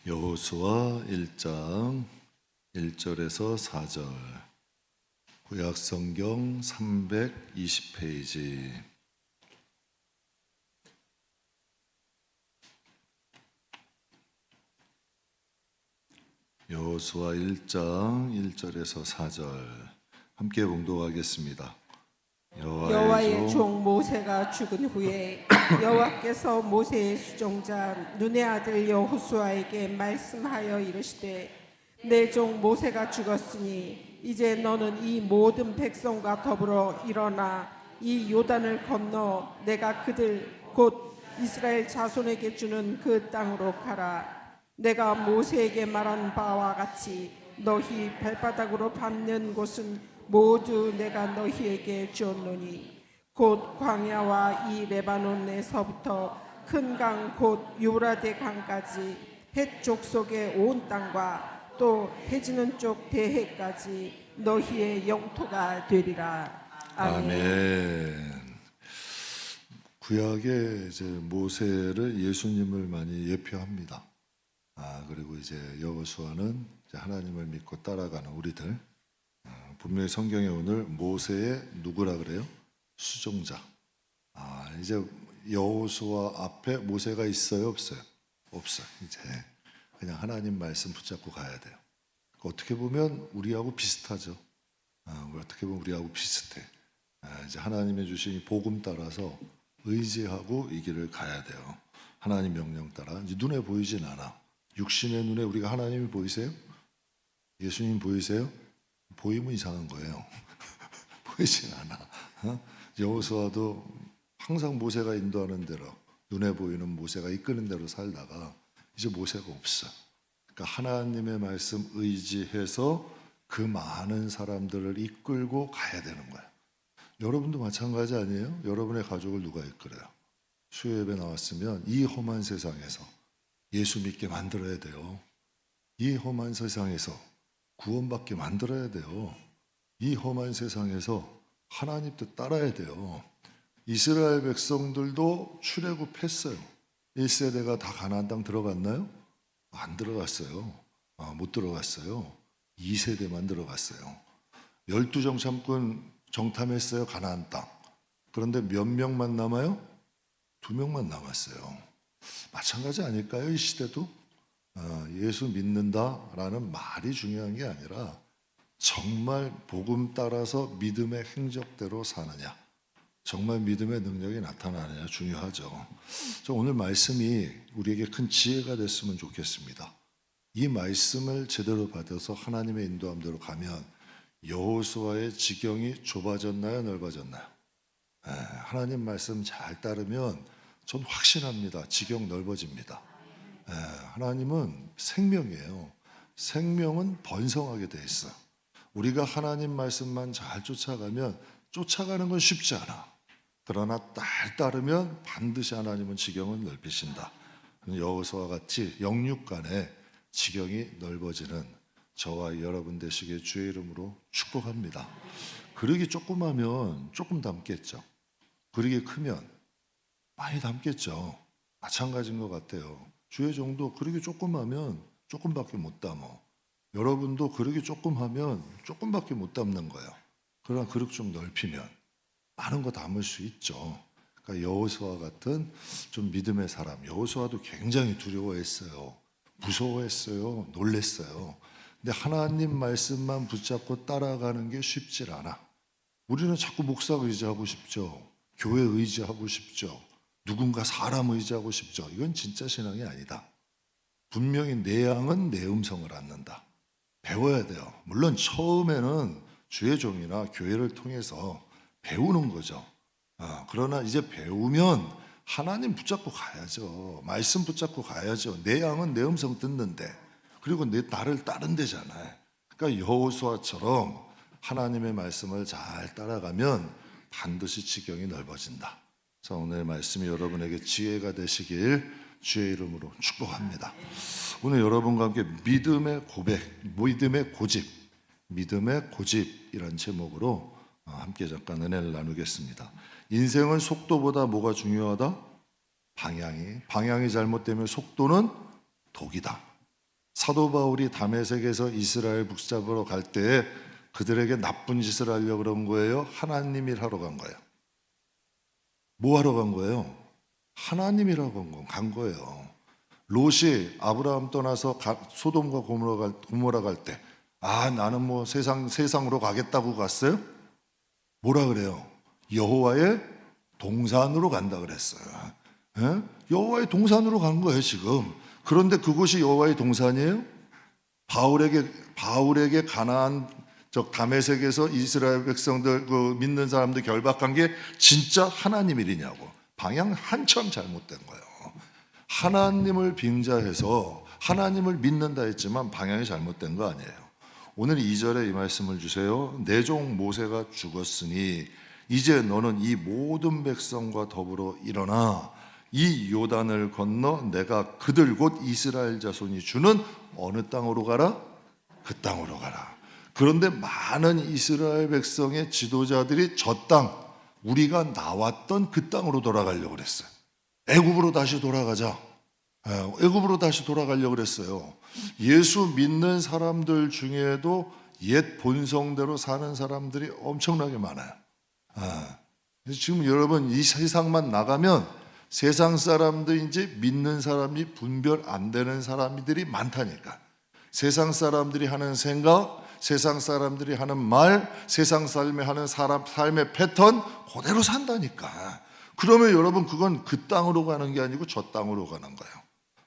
여호수아 1장 1절에서 4절, 구약성경 320페이지. 여호수아 1장 1절에서 4절 함께 봉독하겠습니다. 여호와의 종 모세가 죽은 후에 여호와께서 모세의 수종자 눈의 아들 여호수아에게 말씀하여 이르시되, 내 종 모세가 죽었으니 이제 너는 이 모든 백성과 더불어 일어나 이 요단을 건너 내가 그들 곧 이스라엘 자손에게 주는 그 땅으로 가라. 내가 모세에게 말한 바와 같이 너희 발바닥으로 밟는 곳은 모두 내가 너희에게 주었노니 곧 광야와 이 레바논에서부터 큰 강 곧 유브라데 강까지 헷 족속의 온 땅과 또 해지는 쪽 대해까지 너희의 영토가 되리라. 아멘. 구약에 이제 모세를 예수님을 많이 예표합니다. 그리고 이제 여호수아는 이제 하나님을 믿고 따라가는 우리들. 분명히 성경에 오늘 모세의 누구라 그래요? 수종자. 이제 여호수아 앞에 모세가 있어요, 없어요? 없어요. 이제 그냥 하나님 말씀 붙잡고 가야 돼요. 어떻게 보면 우리하고 비슷하죠. 어떻게 보면 우리하고 비슷해. 이제 하나님의 주신 이 복음 따라서 의지하고 이 길을 가야 돼요. 하나님 명령 따라. 이제 눈에 보이진 않아. 육신의 눈에 우리가 하나님이 보이세요? 예수님 보이세요? 보이면 이상한 거예요. 보이진 않아. 여호수아도 항상 모세가 인도하는 대로, 눈에 보이는 모세가 이끄는 대로 살다가 이제 모세가 없어. 그러니까 하나님의 말씀 의지해서 그 많은 사람들을 이끌고 가야 되는 거예요. 여러분도 마찬가지 아니에요? 여러분의 가족을 누가 이끌어요? 수요예배 나왔으면 이 험한 세상에서 예수 믿게 만들어야 돼요. 이 험한 세상에서 구원받게 만들어야 돼요. 이 험한 세상에서 하나님 뜻 따라야 돼요. 이스라엘 백성들도 출애굽했어요. 1세대가 다 가나안 땅 들어갔나요? 안 들어갔어요. 못 들어갔어요. 2세대만 들어갔어요. 12정탐꾼 정탐했어요, 가나안 땅. 그런데 몇 명만 남아요? 2명만 남았어요. 마찬가지 아닐까요, 이 시대도? 예수 믿는다라는 말이 중요한 게 아니라 정말 복음 따라서 믿음의 행적대로 사느냐, 정말 믿음의 능력이 나타나느냐 중요하죠. 오늘 말씀이 우리에게 큰 지혜가 됐으면 좋겠습니다. 이 말씀을 제대로 받아서 하나님의 인도함대로 가면 여호수아의 지경이 좁아졌나요, 넓어졌나요? 하나님 말씀 잘 따르면 전 확신합니다. 지경 넓어집니다. 하나님은 생명이에요. 생명은 번성하게 돼 있어. 우리가 하나님 말씀만 잘 쫓아가면 쫓아가는 건 쉽지 않아. 그러나 잘 따르면 반드시 하나님은 지경을 넓히신다. 여호수아와 같이 영육 간에 지경이 넓어지는 저와 여러분 되시기에 주의 이름으로 축복합니다. 그릇이 조그마면 조금 담겠죠. 그릇이 크면 많이 담겠죠. 마찬가지인 것 같아요. 주의 종도 그릇이 조그마면 조금밖에 못 담어. 여러분도 그릇이 조금하면 조금밖에 못 담는 거예요. 그러나 그릇 좀 넓히면 많은 거 담을 수 있죠. 그러니까 여호수아 같은 좀 믿음의 사람, 여호수아도 굉장히 두려워했어요. 무서워했어요. 놀랬어요. 근데 하나님 말씀만 붙잡고 따라가는 게 쉽질 않아. 우리는 자꾸 목사 의지하고 싶죠. 교회 의지하고 싶죠. 누군가 사람 의지하고 싶죠. 이건 진짜 신앙이 아니다. 분명히 내 양은 내 음성을 앗는다. 배워야 돼요. 물론 처음에는 주의 종이나 교회를 통해서 배우는 거죠. 그러나 이제 배우면 하나님 붙잡고 가야죠. 말씀 붙잡고 가야죠. 내 양은 내 음성 듣는데, 그리고 나를 따른대잖아요. 그러니까 여호수아처럼 하나님의 말씀을 잘 따라가면 반드시 지경이 넓어진다. 그래서 오늘 말씀이 여러분에게 지혜가 되시길 주의 이름으로 축복합니다. 오늘 여러분과 함께 믿음의 고백, 믿음의 고집이란 제목으로 함께 잠깐 은혜를 나누겠습니다. 인생은 속도보다 뭐가 중요하다? 방향이 잘못되면 속도는 독이다. 사도 바울이 다메섹에서 이스라엘 붙잡으러 갈 때에 그들에게 나쁜 짓을 하려고 그런 거예요? 하나님 일 하러 간 거예요? 뭐 하러 간 거예요? 하나님이라고 간 거예요. 롯이 아브라함 떠나서 소돔과 고모라 갈 때, 나는 뭐 세상으로 가겠다고 갔어요? 뭐라 그래요? 여호와의 동산으로 간다 그랬어요. 예? 여호와의 동산으로 간 거예요 지금. 그런데 그곳이 여호와의 동산이에요? 바울에게 가나안 다메섹에서 이스라엘 백성들 믿는 사람들 결박한 게 진짜 하나님 일이냐고. 방향 한참 잘못된 거예요. 하나님을 빙자해서 하나님을 믿는다 했지만 방향이 잘못된 거 아니에요. 오늘 2절에 이 말씀을 주세요. 내 종 모세가 죽었으니 이제 너는 이 모든 백성과 더불어 일어나 이 요단을 건너 내가 그들 곧 이스라엘 자손이 주는 어느 땅으로 가라? 그 땅으로 가라. 그런데 많은 이스라엘 백성의 지도자들이 저 땅, 우리가 나왔던 그 땅으로 돌아가려고 그랬어요. 애굽으로 다시 돌아가자. 애굽으로 다시 돌아가려고 그랬어요. 예수 믿는 사람들 중에도 옛 본성대로 사는 사람들이 엄청나게 많아요. 지금 여러분 이 세상만 나가면 세상 사람들인지 믿는 사람이 분별 안 되는 사람들이 많다니까. 세상 사람들이 하는 생각, 세상 사람들이 하는 말, 세상 삶에 하는 삶의 패턴 그대로 산다니까. 그러면 여러분 그건 그 땅으로 가는 게 아니고 저 땅으로 가는 거예요.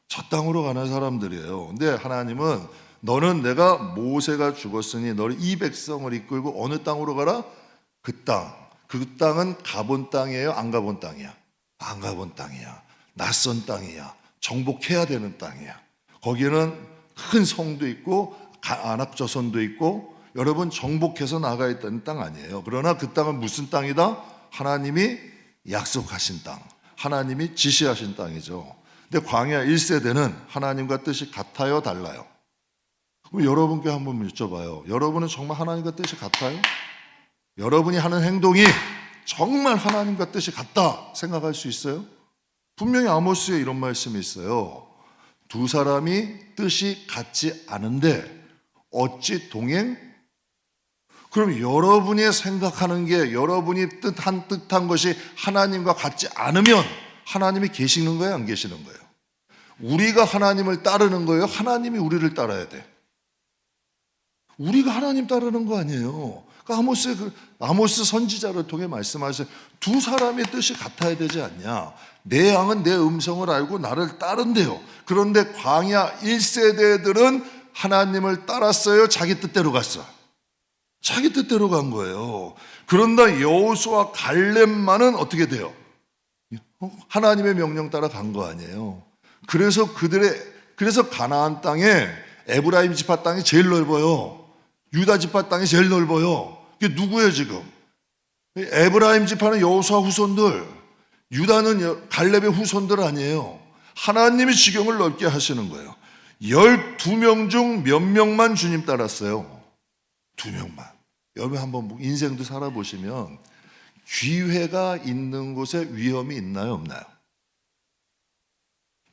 저 땅으로 가는 사람들이에요. 근데 하나님은 너는 내가 모세가 죽었으니 너를 이 백성을 이끌고 어느 땅으로 가라? 그 땅. 그 땅은 가본 땅이에요? 안 가본 땅이야? 안 가본 땅이야. 낯선 땅이야. 정복해야 되는 땅이야. 거기에는 큰 성도 있고 안악조선도 있고 여러분 정복해서 나가야 있다는 땅 아니에요. 그러나 그 땅은 무슨 땅이다? 하나님이 약속하신 땅, 하나님이 지시하신 땅이죠. 근데 광야 1세대는 하나님과 뜻이 같아요? 달라요? 그럼 여러분께 한번 여쭤봐요. 여러분은 정말 하나님과 뜻이 같아요? 여러분이 하는 행동이 정말 하나님과 뜻이 같다 생각할 수 있어요? 분명히 아모스에 이런 말씀이 있어요. 두 사람이 뜻이 같지 않은데 어찌 동행? 그럼 여러분이 생각하는 게 여러분이 뜻한 것이 하나님과 같지 않으면 하나님이 계시는 거예요? 안 계시는 거예요? 우리가 하나님을 따르는 거예요? 하나님이 우리를 따라야 돼? 우리가 하나님 따르는 거 아니에요. 그러니까 아모스 선지자를 통해 말씀하세요. 두 사람의 뜻이 같아야 되지 않냐. 내 양은 내 음성을 알고 나를 따른대요. 그런데 광야 1세대들은 하나님을 따랐어요? 자기 뜻대로 갔어요? 자기 뜻대로 간 거예요. 그런데 여호수아 갈렙만은 어떻게 돼요? 하나님의 명령 따라 간 거 아니에요. 그래서 가나안 땅에 에브라임 지파 땅이 제일 넓어요. 유다 지파 땅이 제일 넓어요. 그게 누구예요 지금? 에브라임 지파는 여호수아 후손들, 유다는 갈렙의 후손들 아니에요. 하나님이 지경을 넓게 하시는 거예요. 12명 중 몇 명만 주님 따랐어요? 2명만. 여러분 한번 인생도 살아보시면 기회가 있는 곳에 위험이 있나요 없나요?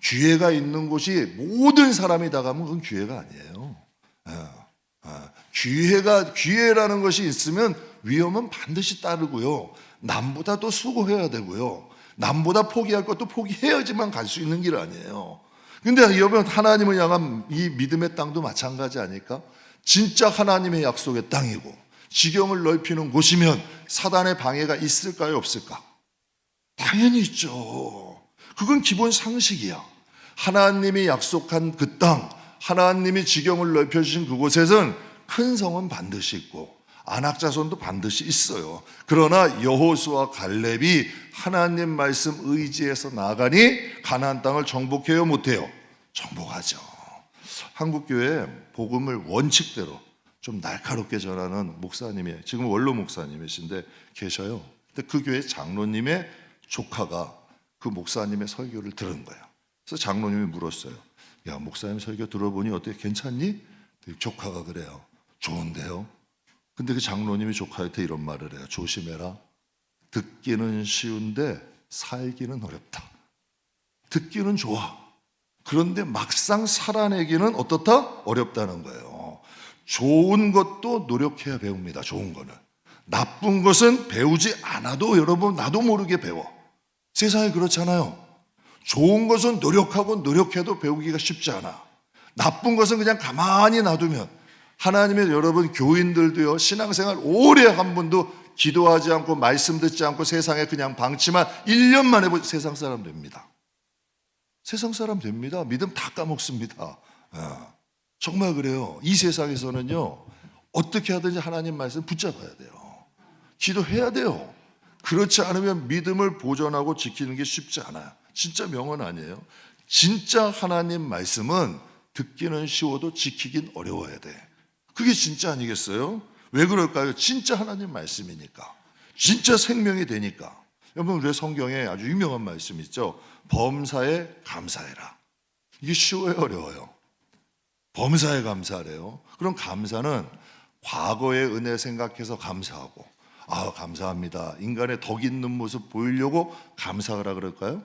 기회가 있는 곳이 모든 사람이 다 가면 그건 기회가 아니에요. 기회라는 것이 있으면 위험은 반드시 따르고요. 남보다 또 수고해야 되고요. 남보다 포기할 것도 포기해야지만 갈 수 있는 길 아니에요. 근데 여러분 하나님을 향한 이 믿음의 땅도 마찬가지 아닐까? 진짜 하나님의 약속의 땅이고 지경을 넓히는 곳이면 사단의 방해가 있을까요 없을까? 당연히 있죠. 그건 기본 상식이야. 하나님이 약속한 그 땅, 하나님이 지경을 넓혀주신 그곳에는 큰 성은 반드시 있고 안악자손도 반드시 있어요. 그러나 여호수아 갈렙이 하나님 말씀 의지해서 나가니 가나안 땅을 정복해요 못해요? 정복하죠. 한국교회 복음을 원칙대로 좀 날카롭게 전하는 목사님이 지금 원로 목사님이신데 계셔요. 근데 그 교회 장로님의 조카가 그 목사님의 설교를 들은 거예요. 그래서 장로님이 물었어요. 야, 목사님 설교 들어보니 어떻게 괜찮니? 조카가 그래요. 좋은데요. 근데 그 장로님이 조카한테 이런 말을 해요. 조심해라. 듣기는 쉬운데 살기는 어렵다. 듣기는 좋아. 그런데 막상 살아내기는 어떻다? 어렵다는 거예요. 좋은 것도 노력해야 배웁니다. 좋은 거는. 나쁜 것은 배우지 않아도 여러분 나도 모르게 배워. 세상이 그렇잖아요. 좋은 것은 노력해도 배우기가 쉽지 않아. 나쁜 것은 그냥 가만히 놔두면, 하나님의 여러분 교인들도요, 신앙생활 오래 한 분도 기도하지 않고 말씀 듣지 않고 세상에 그냥 방치만 1년 만에 세상 사람 됩니다. 세상 사람 됩니다. 믿음 다 까먹습니다. 정말 그래요. 이 세상에서는요, 어떻게 하든지 하나님 말씀 붙잡아야 돼요. 기도해야 돼요. 그렇지 않으면 믿음을 보존하고 지키는 게 쉽지 않아요. 진짜 명언 아니에요. 진짜 하나님 말씀은 듣기는 쉬워도 지키긴 어려워야 돼. 그게 진짜 아니겠어요? 왜 그럴까요? 진짜 하나님 말씀이니까. 진짜 생명이 되니까. 여러분, 우리 성경에 아주 유명한 말씀 있죠. 범사에 감사해라. 이게 쉬워요, 어려워요? 범사에 감사하래요. 그럼 감사는 과거의 은혜 생각해서 감사하고, 감사합니다. 인간의 덕 있는 모습 보이려고 감사하라 그럴까요?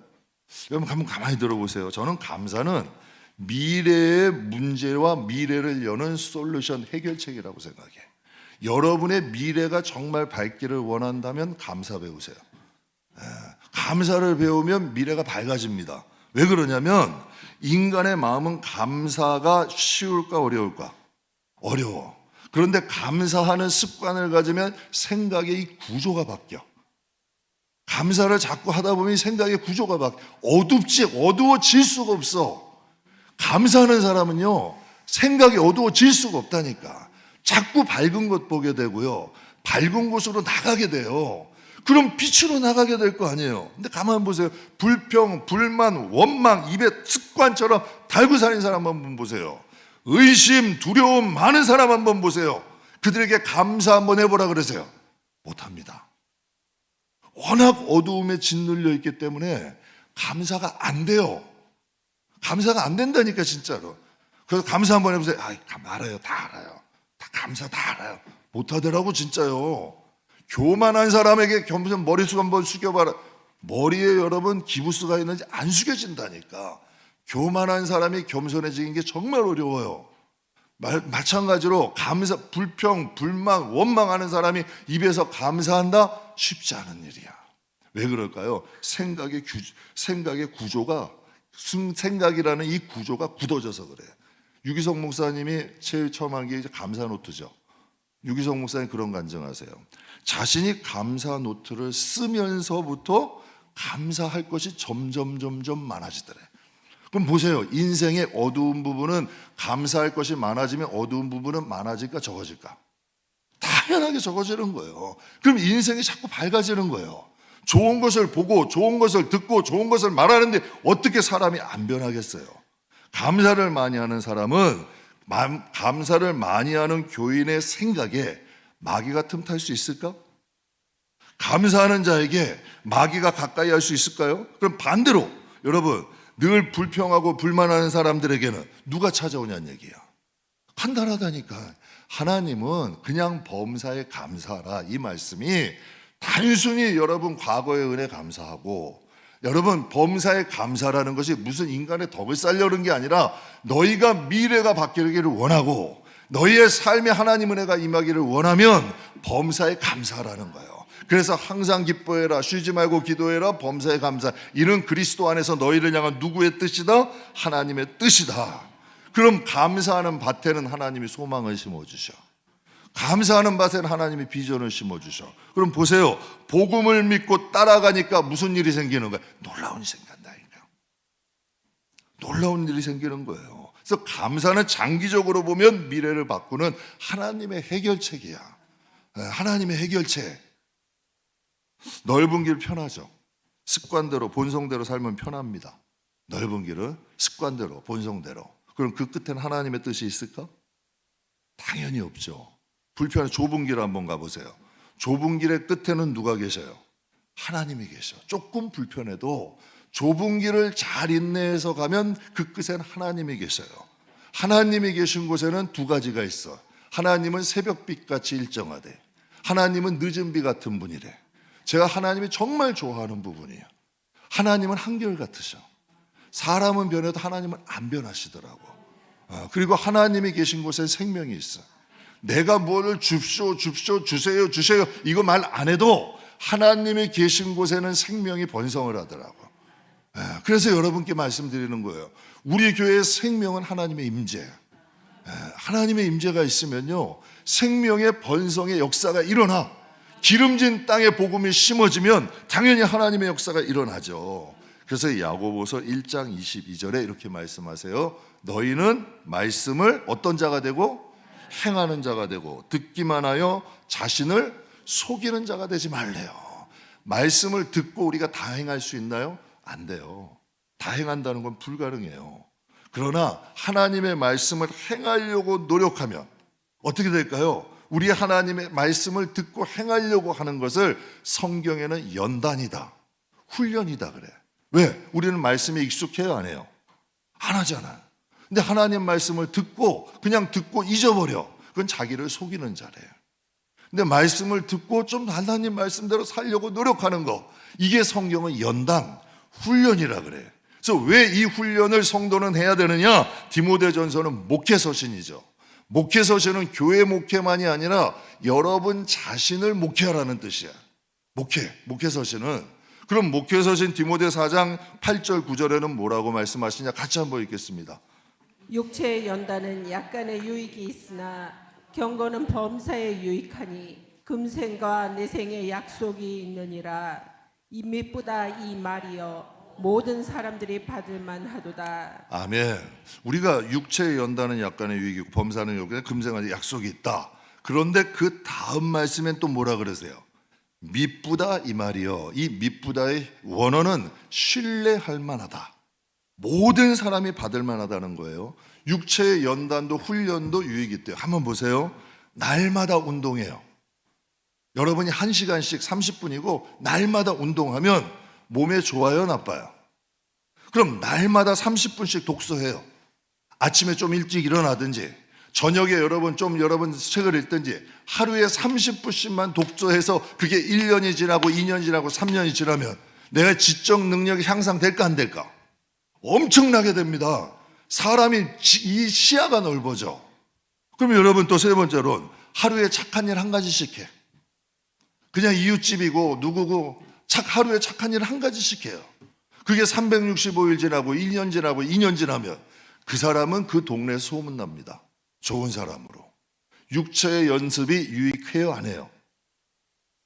여러분 한번 가만히 들어보세요. 저는 감사는 미래의 문제와 미래를 여는 솔루션, 해결책이라고 생각해요. 여러분의 미래가 정말 밝기를 원한다면 감사 배우세요. 감사를 배우면 미래가 밝아집니다. 왜 그러냐면 인간의 마음은 감사가 쉬울까 어려울까? 어려워. 그런데 감사하는 습관을 가지면 생각의 이 구조가 바뀌어. 감사를 자꾸 하다 보면 생각의 구조가 바뀌어. 어두워질 수가 없어. 감사하는 사람은요, 생각이 어두워질 수가 없다니까. 자꾸 밝은 것 보게 되고요, 밝은 곳으로 나가게 돼요. 그럼 빛으로 나가게 될 거 아니에요. 근데 가만 보세요. 불평, 불만, 원망 입에 습관처럼 달고 사는 사람 한번 보세요. 의심, 두려움 많은 사람 한번 보세요. 그들에게 감사 한번 해보라 그러세요. 못합니다. 워낙 어두움에 짓눌려 있기 때문에 감사가 안 돼요. 감사가 안 된다니까, 진짜로. 그래서 감사 한번 해보세요. 알아요. 다 알아요. 다 감사 다 알아요. 못하더라고, 진짜요. 교만한 사람에게 겸손 머리숱 한번 숙여봐라. 머리에 여러분 기부스가 있는지 안 숙여진다니까. 교만한 사람이 겸손해지는 게 정말 어려워요. 마찬가지로 감사, 불평, 불만, 원망하는 사람이 입에서 감사한다? 쉽지 않은 일이야. 왜 그럴까요? 생각의 구조가, 생각이라는 이 구조가 굳어져서 그래. 유기성 목사님이 제일 처음 한 게 이제 감사 노트죠. 유기성 목사님 그런 간증하세요. 자신이 감사 노트를 쓰면서부터 감사할 것이 점점 많아지더래. 그럼 보세요. 인생의 어두운 부분은 감사할 것이 많아지면 어두운 부분은 많아질까 적어질까? 당연하게 적어지는 거예요. 그럼 인생이 자꾸 밝아지는 거예요. 좋은 것을 보고 좋은 것을 듣고 좋은 것을 말하는데 어떻게 사람이 안 변하겠어요? 감사를 많이 하는 사람은 감사를 많이 하는 교인의 생각에 마귀가 틈탈 수 있을까? 감사하는 자에게 마귀가 가까이 할 수 있을까요? 그럼 반대로 여러분, 늘 불평하고 불만하는 사람들에게는 누가 찾아오냐는 얘기야. 간단하다니까. 하나님은 그냥 범사에 감사하라, 이 말씀이 단순히 여러분 과거의 은혜 감사하고, 여러분 범사에 감사라는 것이 무슨 인간의 덕을 쌓려는 게 아니라 너희가 미래가 바뀌기를 원하고 너희의 삶에 하나님 은혜가 임하기를 원하면 범사에 감사라는 거예요. 그래서 항상 기뻐해라, 쉬지 말고 기도해라, 범사에 감사. 이는 그리스도 안에서 너희를 향한 누구의 뜻이다? 하나님의 뜻이다. 그럼 감사하는 밭에는 하나님이 소망을 심어주셔. 감사하는 밭에는 하나님이 비전을 심어주셔. 그럼 보세요. 복음을 믿고 따라가니까 무슨 일이 생기는 거예요? 놀라운 일이 생긴다니까. 놀라운 일이 생기는 거예요. 그래서 감사는 장기적으로 보면 미래를 바꾸는 하나님의 해결책이야. 하나님의 해결책. 넓은 길 편하죠. 습관대로 본성대로 살면 편합니다. 넓은 길은 습관대로 본성대로. 그럼 그 끝에는 하나님의 뜻이 있을까? 당연히 없죠. 불편한 좁은 길 한번 가보세요. 좁은 길의 끝에는 누가 계셔요? 하나님이 계셔. 조금 불편해도 좁은 길을 잘 인내해서 가면 그 끝에는 하나님이 계셔요. 하나님이 계신 곳에는 두 가지가 있어. 하나님은 새벽빛같이 일정하대. 하나님은 늦은 비 같은 분이래. 제가 하나님이 정말 좋아하는 부분이에요. 하나님은 한결같으셔. 사람은 변해도 하나님은 안 변하시더라고. 그리고 하나님이 계신 곳에 생명이 있어. 내가 뭐를 줍쇼 주세요 이거 말 안 해도 하나님이 계신 곳에는 생명이 번성을 하더라고. 그래서 여러분께 말씀드리는 거예요. 우리 교회의 생명은 하나님의 임재. 하나님의 임재가 있으면요, 생명의 번성의 역사가 일어나. 기름진 땅에 복음이 심어지면 당연히 하나님의 역사가 일어나죠. 그래서 야고보서 1장 22절에 이렇게 말씀하세요. 너희는 말씀을 어떤 자가 되고 행하는 자가 되고 듣기만 하여 자신을 속이는 자가 되지 말래요. 말씀을 듣고 우리가 다 행할 수 있나요? 안 돼요. 다 행한다는 건 불가능해요. 그러나 하나님의 말씀을 행하려고 노력하면 어떻게 될까요? 우리 하나님의 말씀을 듣고 행하려고 하는 것을 성경에는 연단이다, 훈련이다 그래. 왜? 우리는 말씀에 익숙해요, 안 해요? 안 하잖아요. 근데 하나님 말씀을 듣고 그냥 듣고 잊어버려. 그건 자기를 속이는 자래요. 근데 말씀을 듣고 좀 하나님 말씀대로 살려고 노력하는 거, 이게 성경은 연단, 훈련이라 그래요. 그래서 왜 이 훈련을 성도는 해야 되느냐? 디모데전서는 목회서신이죠. 목회서신은 교회 목회만이 아니라 여러분 자신을 목회하라는 뜻이야. 목회서신은. 그럼 목회서신 디모데 4장 8절 9절에는 뭐라고 말씀하시냐? 같이 한번 읽겠습니다. 육체의 연단은 약간의 유익이 있으나 경건은 범사에 유익하니 금생과 내생의 약속이 있느니라. 이 mit보다 이 말이여 모든 사람들이 받을 만하도다. 아멘. 우리가 육체의 연단은 약간의 유익이고 범사는 여기에 금생의 약속이 있다. 그런데 그 다음 말씀엔 또 뭐라 그러세요? mit보다 이 말이여. 이 mit보다의 원어는 신뢰할 만하다. 모든 사람이 받을 만하다는 거예요. 육체의 연단도 훈련도 유익이 있대요. 한번 보세요. 날마다 운동해요. 여러분이 1시간씩 30분이고 날마다 운동하면 몸에 좋아요, 나빠요? 그럼 날마다 30분씩 독서해요. 아침에 좀 일찍 일어나든지 저녁에 여러분 책을 읽든지 하루에 30분씩만 독서해서 그게 1년이 지나고 2년이 지나고 3년이 지나면 내가 지적 능력이 향상될까 안 될까? 엄청나게 됩니다. 사람이 이 시야가 넓어져. 그럼 여러분 또 세 번째로는 하루에 착한 일 한 가지씩 해. 그냥 이웃집이고 누구고 하루에 착한 일 한 가지씩 해요. 그게 365일 지나고 1년 지나고 2년 지나면 그 사람은 그 동네에 소문납니다. 좋은 사람으로. 육체의 연습이 유익해요, 안 해요?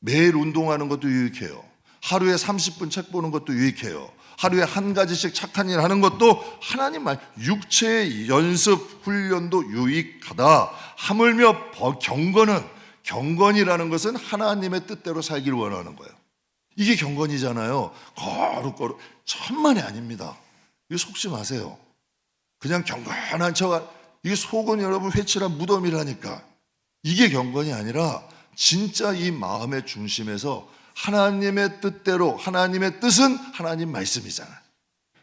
매일 운동하는 것도 유익해요. 하루에 30분 책 보는 것도 유익해요. 하루에 한 가지씩 착한 일 하는 것도 하나님 말, 육체의 연습 훈련도 유익하다. 하물며 경건이라는 것은 하나님의 뜻대로 살기를 원하는 거예요. 이게 경건이잖아요. 거룩 천만이 아닙니다. 이거 속지 마세요. 그냥 경건한 척, 이게 속은 여러분 회칠한 무덤이라니까. 이게 경건이 아니라 진짜 이 마음의 중심에서 하나님의 뜻대로, 하나님의 뜻은 하나님 말씀이잖아요.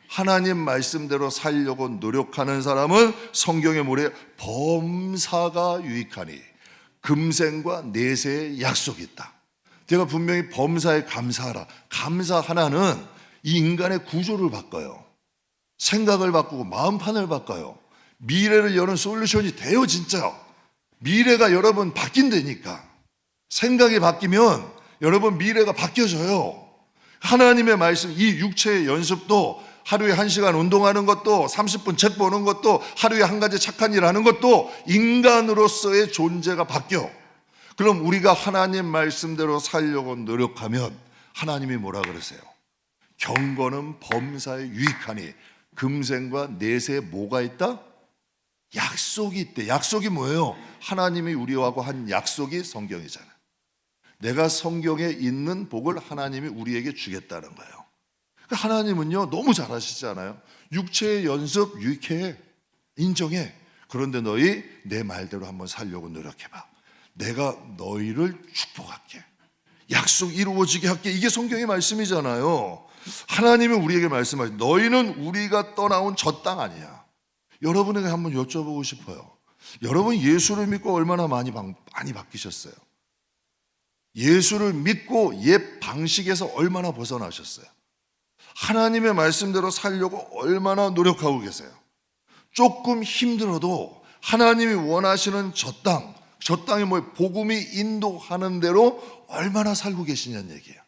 하나님 말씀대로 살려고 노력하는 사람은 성경에 뭐래요? 범사가 유익하니 금생과 내세의 약속이 있다. 제가 분명히 범사에 감사하라. 감사 하나는 이 인간의 구조를 바꿔요. 생각을 바꾸고 마음판을 바꿔요. 미래를 여는 솔루션이 돼요, 진짜. 미래가 여러분 바뀐다니까. 생각이 바뀌면 여러분 미래가 바뀌어져요. 하나님의 말씀, 이 육체의 연습도 하루에 1시간 운동하는 것도 30분 책 보는 것도 하루에 한 가지 착한 일 하는 것도 인간으로서의 존재가 바뀌어. 그럼 우리가 하나님 말씀대로 살려고 노력하면 하나님이 뭐라 그러세요? 경건은 범사에 유익하니 금생과 내세에 뭐가 있다? 약속이 있대. 약속이 뭐예요? 하나님이 우리하고 한 약속이 성경이잖아요. 내가 성경에 있는 복을 하나님이 우리에게 주겠다는 거예요. 그러니까 하나님은요 너무 잘하시잖아요. 육체의 연습 유익해, 인정해. 그런데 너희 내 말대로 한번 살려고 노력해봐. 내가 너희를 축복할게. 약속 이루어지게 할게. 이게 성경의 말씀이잖아요. 하나님이 우리에게 말씀하시죠. 너희는 우리가 떠나온 저 땅 아니야. 여러분에게 한번 여쭤보고 싶어요. 여러분 예수를 믿고 얼마나 많이 바뀌셨어요? 예수를 믿고 옛 방식에서 얼마나 벗어나셨어요? 하나님의 말씀대로 살려고 얼마나 노력하고 계세요. 조금 힘들어도 하나님이 원하시는 저 땅에 복음이 인도하는 대로 얼마나 살고 계시냐는 얘기예요.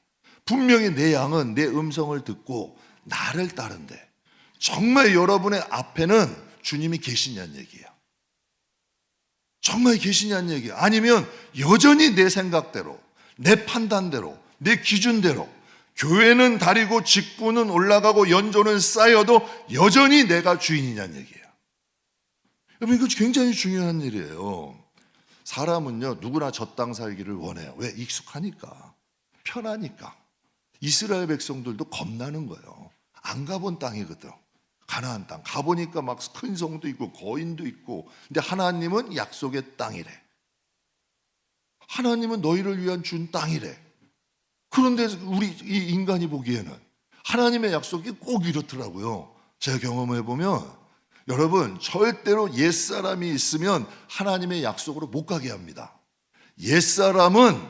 분명히 내 양은 내 음성을 듣고 나를 따른데 정말 여러분의 앞에는 주님이 계시냐는 얘기예요. 정말 계시냐는 얘기예요. 아니면 여전히 내 생각대로, 내 판단대로, 내 기준대로 교회는 다리고 직분은 올라가고 연조는 쌓여도 여전히 내가 주인이냐는 얘기예요. 여러분, 이거 굉장히 중요한 일이에요. 사람은요, 누구나 저 땅 살기를 원해요. 왜? 익숙하니까, 편하니까. 이스라엘 백성들도 겁나는 거예요. 안 가본 땅이거든. 가나안 땅 가보니까 막 큰 성도 있고 거인도 있고, 근데 하나님은 약속의 땅이래. 하나님은 너희를 위한 준 땅이래. 그런데 우리 이 인간이 보기에는 하나님의 약속이 꼭 이렇더라고요. 제가 경험해 보면 여러분, 절대로 옛사람이 있으면 하나님의 약속으로 못 가게 합니다. 옛사람은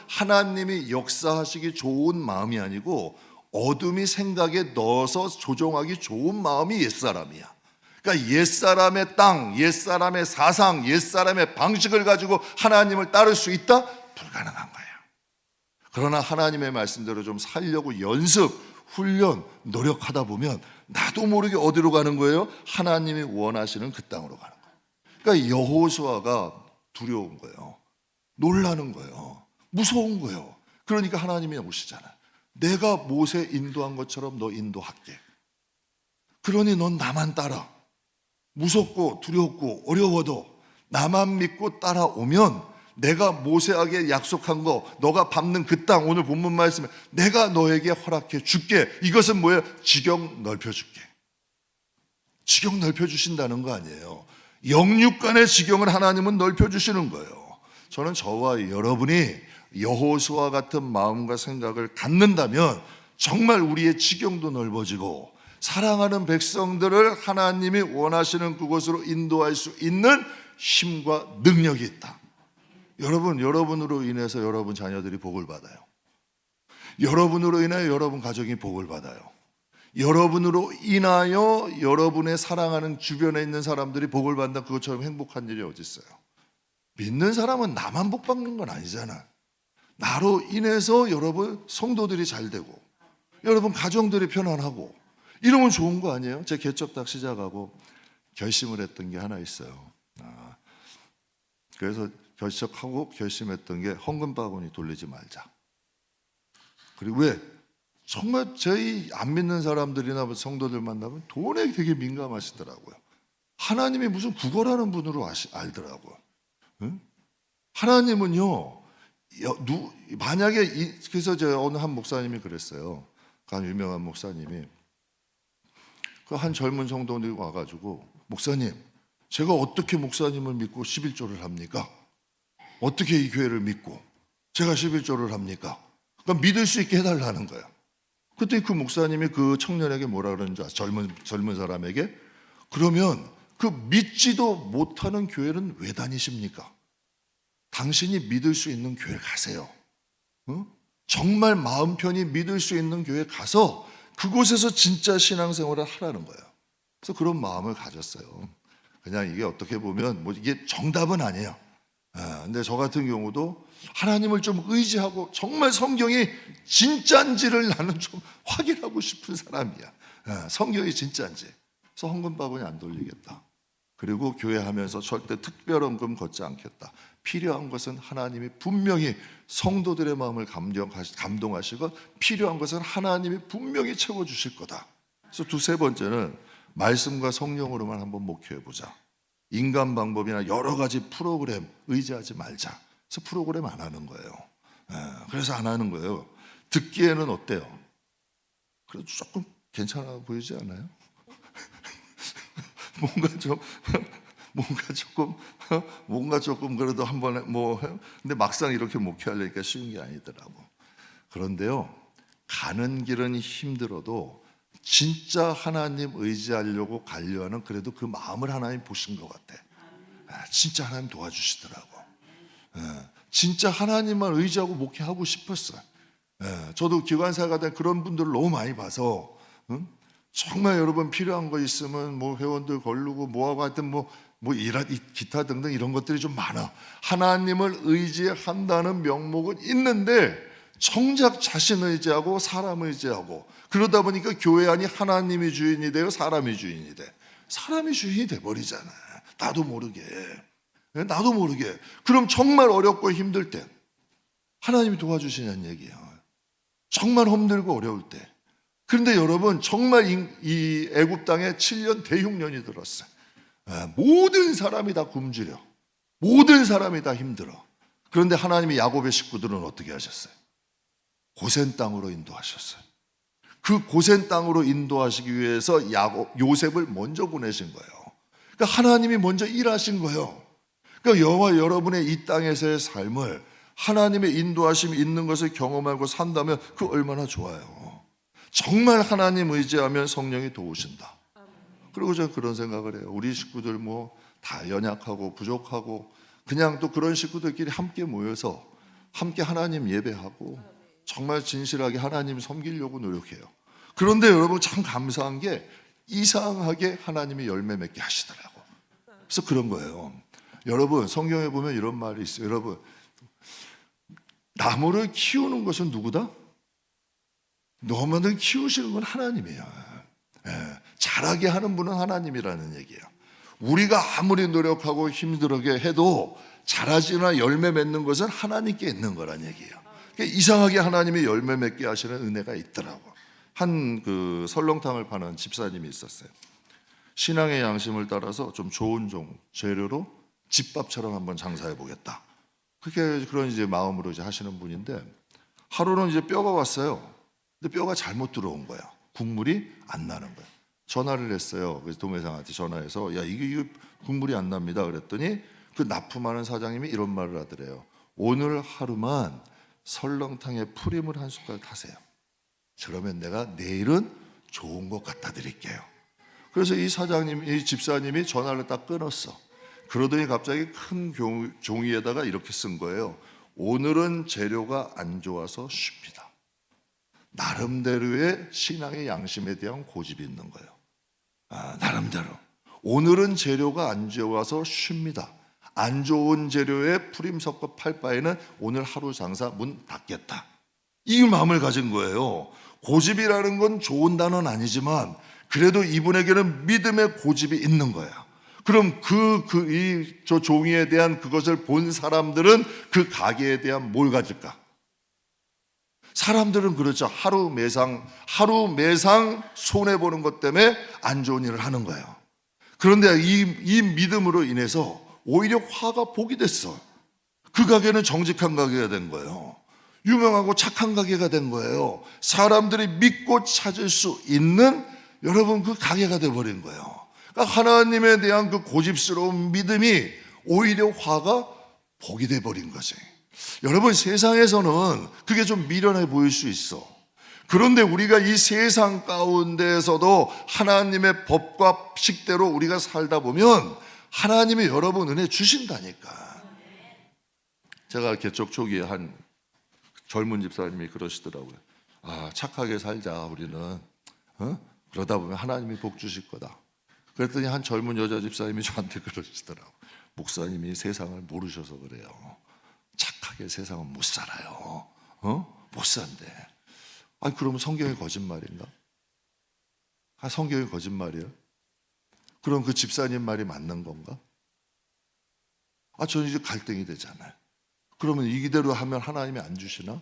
하나님이 역사하시기 좋은 마음이 아니고 어둠이 생각에 넣어서 조종하기 좋은 마음이 옛사람이야. 그러니까 옛사람의 땅, 옛사람의 사상, 옛사람의 방식을 가지고 하나님을 따를 수 있다? 불가능한 거예요. 그러나 하나님의 말씀대로 좀 살려고 연습, 훈련, 노력하다 보면 나도 모르게 어디로 가는 거예요? 하나님이 원하시는 그 땅으로 가는 거예요. 그러니까 여호수아가 두려운 거예요. 놀라는 거예요. 무서운 거예요. 그러니까 하나님이 오시잖아요. 내가 모세 인도한 것처럼 너 인도할게. 그러니 넌 나만 따라. 무섭고 두렵고 어려워도 나만 믿고 따라오면 내가 모세에게 약속한 거, 너가 밟는 그 땅, 오늘 본문 말씀에 내가 너에게 허락해 줄게. 이것은 뭐예요? 지경 넓혀줄게. 지경 넓혀주신다는 거 아니에요. 영육간의 지경을 하나님은 넓혀주시는 거예요. 저는 저와 여러분이 여호수아 같은 마음과 생각을 갖는다면 정말 우리의 지경도 넓어지고 사랑하는 백성들을 하나님이 원하시는 그곳으로 인도할 수 있는 힘과 능력이 있다. 여러분으로 인해서 여러분 자녀들이 복을 받아요. 여러분으로 인하여 여러분 가족이 복을 받아요. 여러분으로 인하여 여러분의 사랑하는 주변에 있는 사람들이 복을 받는다. 그것처럼 행복한 일이 어디 있어요? 믿는 사람은 나만 복 받는 건 아니잖아. 나로 인해서 여러분 성도들이 잘 되고 여러분 가정들이 편안하고 이러면 좋은 거 아니에요? 제 개척 시작하고 결심을 했던 게 하나 있어요. 그래서 결석하고 결심했던 게 헌금 바구니 돌리지 말자. 그리고 왜? 정말 저희 안 믿는 사람들이나 성도들 만나면 돈에 되게 민감하시더라고요. 하나님이 무슨 국어라는 분으로 알더라고요. 응? 하나님은요, 만약에 그래서 제가 어느 한 목사님이 그랬어요. 한 유명한 목사님이 그 한 젊은 성도들이 와가지고 목사님, 제가 어떻게 목사님을 믿고 11조를 합니까? 어떻게 이 교회를 믿고 제가 11조를 합니까? 그러니까 믿을 수 있게 해달라는 거예요. 그때 그 목사님이 그 청년에게 뭐라 그러는 줄 아세요? 젊은 사람에게? 그러면 그 믿지도 못하는 교회는 왜 다니십니까? 당신이 믿을 수 있는 교회 가세요. 정말 마음 편히 믿을 수 있는 교회 가서 그곳에서 진짜 신앙생활을 하라는 거예요. 그래서 그런 마음을 가졌어요. 그냥 이게 어떻게 보면 뭐 이게 정답은 아니에요. 근데 저 같은 경우도 하나님을 좀 의지하고 정말 성경이 진짜인지를 나는 좀 확인하고 싶은 사람이야. 성경이 진짜인지. 그래서 헌금 바구니 안 돌리겠다. 그리고 교회하면서 절대 특별헌금 걷지 않겠다. 필요한 것은 하나님이 분명히 성도들의 마음을 감동하시고 필요한 것은 하나님이 분명히 채워주실 거다. 그래서 두세 번째는 말씀과 성령으로만 한번 목회해보자. 인간 방법이나 여러 가지 프로그램 의지하지 말자. 그래서 프로그램 안 하는 거예요. 그래서 안 하는 거예요. 듣기에는 어때요? 그래도 조금 괜찮아 보이지 않아요? 뭔가 조금 그래도 한 번에 근데 막상 이렇게 목회하려니까 쉬운 게 아니더라고. 그런데요, 가는 길은 힘들어도 진짜 하나님 의지하려고 가려는 그래도 그 마음을 하나님 보신 것 같아. 진짜 하나님 도와주시더라고. 진짜 하나님만 의지하고 목회하고 싶었어요. 저도 기관사가 된 그런 분들을 너무 많이 봐서, 정말 여러분 필요한 거 있으면 뭐 회원들 걸르고 뭐하고 하여튼 기타 등등 이런 것들이 좀 많아. 하나님을 의지한다는 명목은 있는데 정작 자신 의지하고 사람 의지하고 그러다 보니까 교회 안이 하나님이 주인이 돼요, 사람이 주인이 돼. 사람이 주인이 돼버리잖아. 나도 모르게. 그럼 정말 어렵고 힘들 때 하나님이 도와주시냐는 얘기야. 정말 힘들고 어려울 때. 그런데 여러분 정말 이 애굽 땅에 7년 대흉년이 들었어요. 모든 사람이 다 굶주려. 모든 사람이 다 힘들어. 그런데 하나님이 야곱의 식구들은 어떻게 하셨어요? 고센 땅으로 인도하셨어요. 그 고센 땅으로 인도하시기 위해서 요셉을 먼저 보내신 거예요. 그러니까 하나님이 먼저 일하신 거예요. 그러니까 여호와 여러분의 이 땅에서의 삶을 하나님의 인도하심이 있는 것을 경험하고 산다면 그 얼마나 좋아요. 정말 하나님 의지하면 성령이 도우신다. 그리고 저는 그런 생각을 해요. 우리 식구들 다 연약하고 부족하고 그냥 또 그런 식구들끼리 함께 모여서 함께 하나님 예배하고 정말 진실하게 하나님 섬기려고 노력해요. 그런데 여러분 참 감사한 게 이상하게 하나님이 열매 맺게 하시더라고. 그래서 그런 거예요. 여러분 성경에 보면 이런 말이 있어요. 여러분 나무를 키우는 것은 누구다? 너무들 키우시는 건 하나님이에요. 자라게 하는 분은 하나님이라는 얘기예요. 우리가 아무리 노력하고 힘들게 해도 자라지나 열매 맺는 것은 하나님께 있는 거란 얘기예요. 그러니까 이상하게 하나님이 열매 맺게 하시는 은혜가 있더라고. 한 설렁탕을 파는 집사님이 있었어요. 신앙의 양심을 따라서 좀 좋은 재료로 집밥처럼 한번 장사해 보겠다. 그런 이제 마음으로 이제 하시는 분인데 하루는 이제 뼈가 왔어요. 근데 뼈가 잘못 들어온 거야. 국물이 안 나는 거야. 전화를 했어요. 그래서 도매상한테 전화해서 야 이게 국물이 안 납니다. 그랬더니 그 납품하는 사장님이 이런 말을 하더래요. 오늘 하루만 설렁탕에 풀임을 한 숟갈 타세요. 그러면 내가 내일은 좋은 것 갖다 드릴게요. 그래서 이 집사님이 전화를 딱 끊었어. 그러더니 갑자기 큰 종이에다가 이렇게 쓴 거예요. 오늘은 재료가 안 좋아서 쉽니다. 나름대로의 신앙의 양심에 대한 고집이 있는 거예요. 나름대로. 오늘은 재료가 안 좋아서 쉽니다. 안 좋은 재료에 풀임 섞어 팔 바에는 오늘 하루 장사 문 닫겠다. 이 마음을 가진 거예요. 고집이라는 건 좋은 단어는 아니지만 그래도 이분에게는 믿음의 고집이 있는 거야. 그럼 저 종이에 대한 그것을 본 사람들은 그 가게에 대한 뭘 가질까? 사람들은 그렇죠. 하루 매상 손해보는 것 때문에 안 좋은 일을 하는 거예요. 그런데 이 믿음으로 인해서 오히려 화가 복이 됐어. 그 가게는 정직한 가게가 된 거예요. 유명하고 착한 가게가 된 거예요. 사람들이 믿고 찾을 수 있는 여러분 그 가게가 돼버린 거예요. 그러니까 하나님에 대한 그 고집스러운 믿음이 오히려 화가 복이 돼버린 거지. 여러분 세상에서는 그게 좀 미련해 보일 수 있어. 그런데 우리가 이 세상 가운데에서도 하나님의 법과 식대로 우리가 살다 보면 하나님이 여러분 은혜 주신다니까. 제가 개척 초기에 한 젊은 집사님이 그러시더라고요. 착하게 살자 우리는. 그러다 보면 하나님이 복 주실 거다. 그랬더니 한 젊은 여자 집사님이 저한테 그러시더라고요. 목사님이 세상을 모르셔서 그래요. 착하게 세상은 못 살아요. 못 산대. 그러면 성경이 거짓말인가? 성경이 거짓말이에요? 그럼 그 집사님 말이 맞는 건가? 저는 이제 갈등이 되잖아요. 그러면 이대로 하면 하나님이 안 주시나?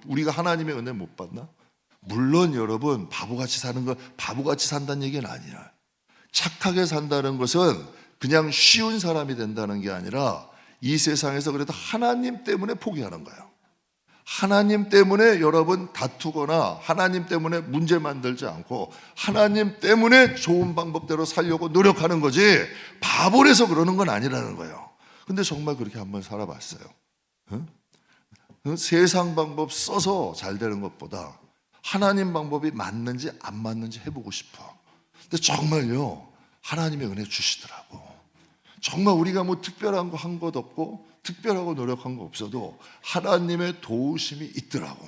우리가 하나님의 은혜 못 받나? 물론 여러분 바보같이 사는 건 바보같이 산다는 얘기는 아니야. 착하게 산다는 것은 그냥 쉬운 사람이 된다는 게 아니라 이 세상에서 그래도 하나님 때문에 포기하는 거예요. 하나님 때문에 여러분 다투거나 하나님 때문에 문제 만들지 않고 하나님 때문에 좋은 방법대로 살려고 노력하는 거지 바보라서 그러는 건 아니라는 거예요. 근데 정말 그렇게 한번 살아봤어요. 세상 방법 써서 잘 되는 것보다 하나님 방법이 맞는지 안 맞는지 해보고 싶어. 근데 정말요 하나님의 은혜 주시더라고. 정말 우리가 뭐 특별한 거 한 것 없고 특별하고 노력한 거 없어도 하나님의 도우심이 있더라고.